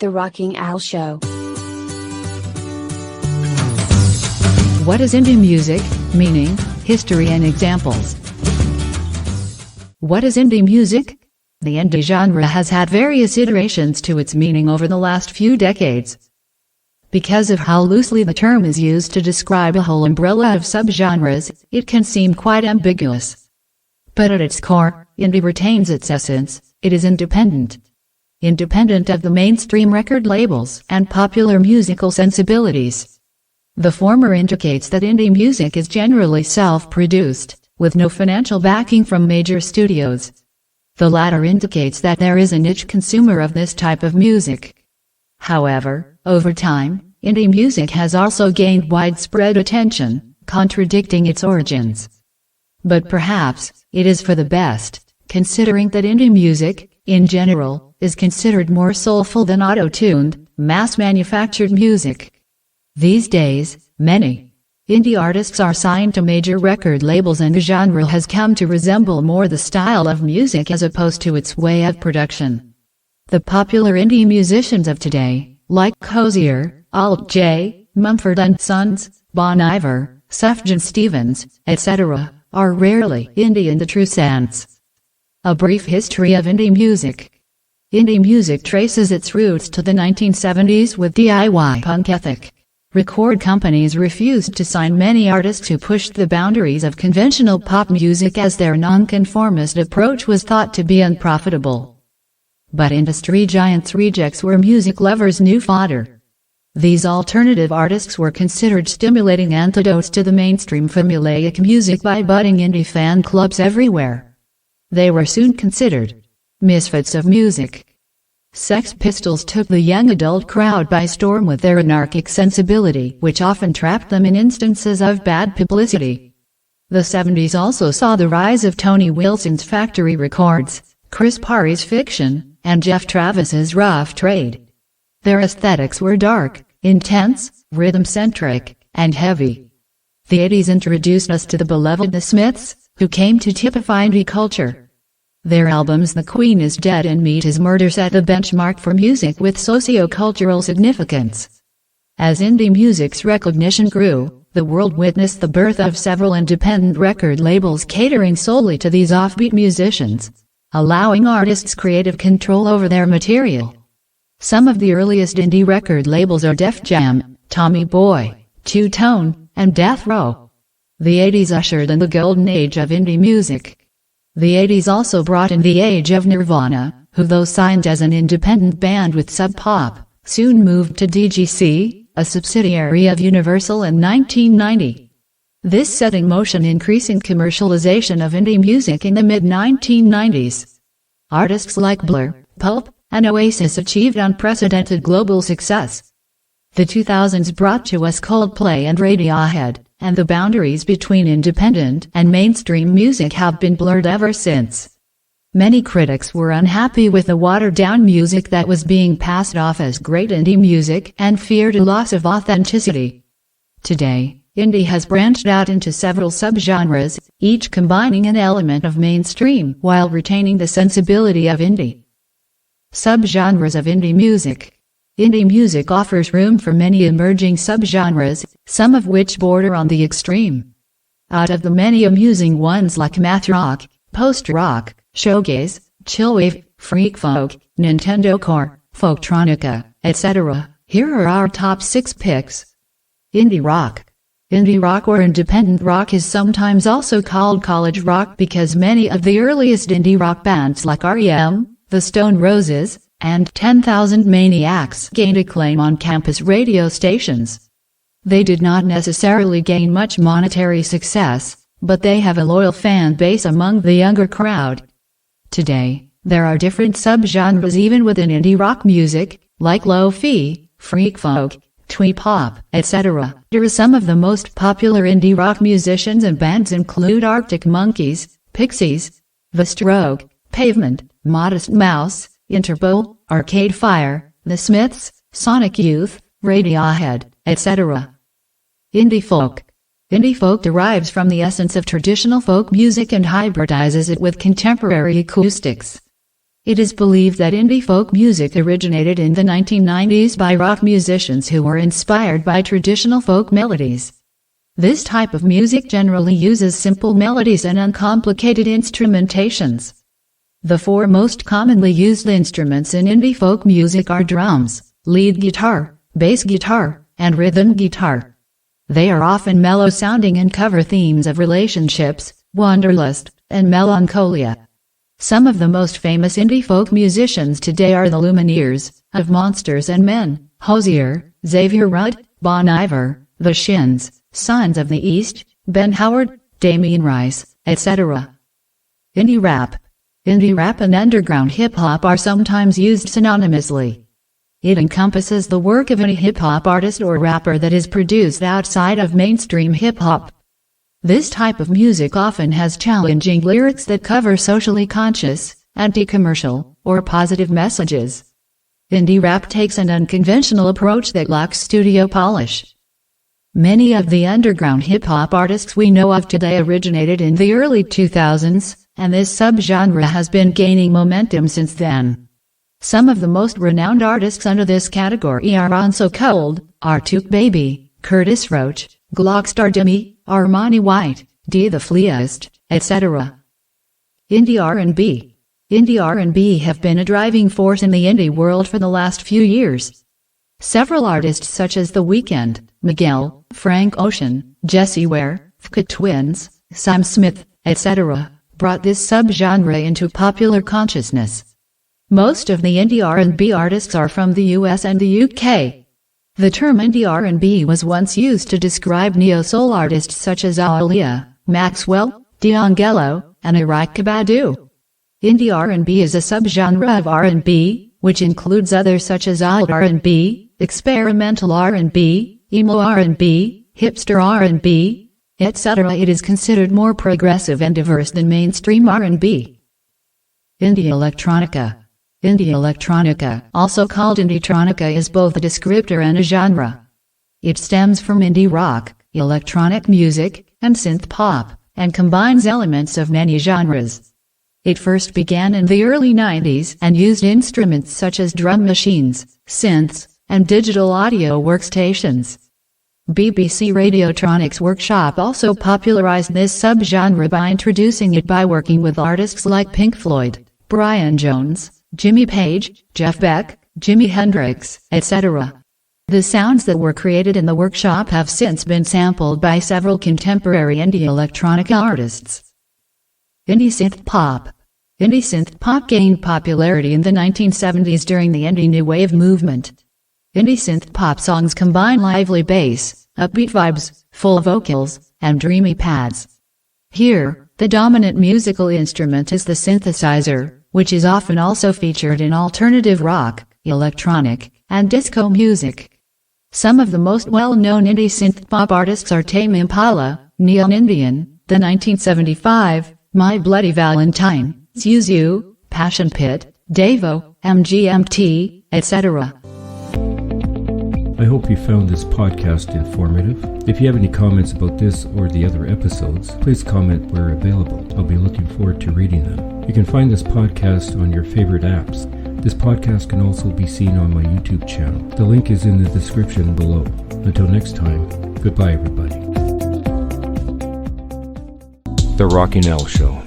The Rocking Owl Show. What is indie music? Meaning, history and examples. What is indie music? The indie genre has had various iterations to its meaning over the last few decades. Because of how loosely the term is used to describe a whole umbrella of subgenres, it can seem quite ambiguous. But at its core, indie retains its essence. It is independent. Independent of the mainstream record labels and popular musical sensibilities. The former indicates that indie music is generally self-produced, with no financial backing from major studios. The latter indicates that there is a niche consumer of this type of music. However, over time, indie music has also gained widespread attention, contradicting its origins. But perhaps, it is for the best, considering that indie music, in general, is considered more soulful than auto-tuned, mass-manufactured music. These days, many indie artists are signed to major record labels and the genre has come to resemble more the style of music as opposed to its way of production. The popular indie musicians of today, like Hozier, Alt J, Mumford & Sons, Bon Iver, Sufjan Stevens, etc., are rarely indie in the true sense. A brief history of indie music. Indie music traces its roots to the 1970s with DIY punk ethic. Record companies refused to sign many artists who pushed the boundaries of conventional pop music as their nonconformist approach was thought to be unprofitable. But industry giants' rejects were music lovers' new fodder. These alternative artists were considered stimulating antidotes to the mainstream formulaic music by budding indie fan clubs everywhere. They were soon considered misfits of music. Sex Pistols took the young adult crowd by storm with their anarchic sensibility, which often trapped them in instances of bad publicity. The 70s also saw the rise of Tony Wilson's Factory Records, Chris Parry's Fiction, and Jeff Travis's Rough Trade. Their aesthetics were dark, intense, rhythm-centric, and heavy. The 80s introduced us to the beloved The Smiths, who came to typify indie culture. Their albums The Queen is Dead and Meat is Murder set the benchmark for music with socio-cultural significance. As indie music's recognition grew, the world witnessed the birth of several independent record labels catering solely to these offbeat musicians, allowing artists creative control over their material. Some of the earliest indie record labels are Def Jam, Tommy Boy, Two Tone, and Death Row. The 80s ushered in the golden age of indie music. The 80s also brought in the age of Nirvana, who though signed as an independent band with Sub Pop, soon moved to DGC, a subsidiary of Universal in 1990. This set in motion increasing commercialization of indie music in the mid-1990s. Artists like Blur, Pulp, and Oasis achieved unprecedented global success. The 2000s brought to us Coldplay and Radiohead, and the boundaries between independent and mainstream music have been blurred ever since. Many critics were unhappy with the watered-down music that was being passed off as great indie music and feared a loss of authenticity. Today, indie has branched out into several subgenres, each combining an element of mainstream while retaining the sensibility of indie. Subgenres of indie music. Indie music offers room for many emerging subgenres, some of which border on the extreme. Out of the many amusing ones like math rock, post-rock, shoegaze, chillwave, freak folk, Nintendo core, folktronica, etc., here are our top 6 picks. Indie rock. Indie rock or independent rock is sometimes also called college rock because many of the earliest indie rock bands like R.E.M., The Stone Roses, and 10,000 Maniacs gained acclaim on campus radio stations. They did not necessarily gain much monetary success, but they have a loyal fan base among the younger crowd. Today, there are different subgenres even within indie rock music, like lo-fi, freak folk, twee pop, etc. Some of the most popular indie rock musicians and bands include Arctic Monkeys, Pixies, The Stroke, Pavement, Modest Mouse, Interpol, Arcade Fire, The Smiths, Sonic Youth, Radiohead, etc. Indie folk. Indie folk derives from the essence of traditional folk music and hybridizes it with contemporary acoustics. It is believed that indie folk music originated in the 1990s by rock musicians who were inspired by traditional folk melodies. This type of music generally uses simple melodies and uncomplicated instrumentations. The four most commonly used instruments in indie folk music are drums, lead guitar, bass guitar, and rhythm guitar. They are often mellow-sounding and cover themes of relationships, wanderlust, and melancholia. Some of the most famous indie folk musicians today are the Lumineers, of Monsters and Men, Hozier, Xavier Rudd, Bon Iver, The Shins, Sons of the East, Ben Howard, Damien Rice, etc. Indie rap. Indie rap and underground hip-hop are sometimes used synonymously. It encompasses the work of any hip-hop artist or rapper that is produced outside of mainstream hip-hop. This type of music often has challenging lyrics that cover socially conscious, anti-commercial, or positive messages. Indie rap takes an unconventional approach that lacks studio polish. Many of the underground hip-hop artists we know of today originated in the early 2000s, and this subgenre has been gaining momentum since then. Some of the most renowned artists under this category are On So Cold, Artuk Baby, Curtis Roach, Glockstar Demi, Armani White, D The Fleaist, etc. Indie R&B. Indie R&B have been a driving force in the indie world for the last few years. Several artists such as The Weeknd, Miguel, Frank Ocean, Jessie Ware, Fka Twins, Sam Smith, etc. brought this subgenre into popular consciousness. Most of the indie R&B artists are from the US and the UK. The term indie R&B was once used to describe neo-soul artists such as Aaliyah, Maxwell, D'Angelo, and Erykah Badu. Indie R&B is a subgenre of R&B, which includes others such as alt R&B, experimental R&B, emo R&B, hipster R&B, etc. It is considered more progressive and diverse than mainstream R&B. Indie electronica. Indie electronica, also called indietronica, is both a descriptor and a genre. It stems from indie rock, electronic music, and synth pop, and combines elements of many genres. It first began in the early 90s and used instruments such as drum machines, synths, and digital audio workstations. BBC Radiotronics Workshop also popularized this subgenre by introducing it by working with artists like Pink Floyd, Brian Jones, Jimmy Page, Jeff Beck, Jimi Hendrix, etc. The sounds that were created in the workshop have since been sampled by several contemporary indie electronica artists. Indie synth pop. Indie synth pop gained popularity in the 1970s during the indie new wave movement. Indie synth pop songs combine lively bass, upbeat vibes, full vocals, and dreamy pads. Here, the dominant musical instrument is the synthesizer, which is often also featured in alternative rock, electronic, and disco music. Some of the most well-known indie synth pop artists are Tame Impala, Neon Indian, The 1975, My Bloody Valentine, Zuzu, Passion Pit, Devo, MGMT, etc. I hope you found this podcast informative. If you have any comments about this or the other episodes, please comment where available. I'll be looking forward to reading them. You can find this podcast on your favorite apps. This podcast can also be seen on my YouTube channel. The link is in the description below. Until next time, goodbye everybody. The Rockin' L Show.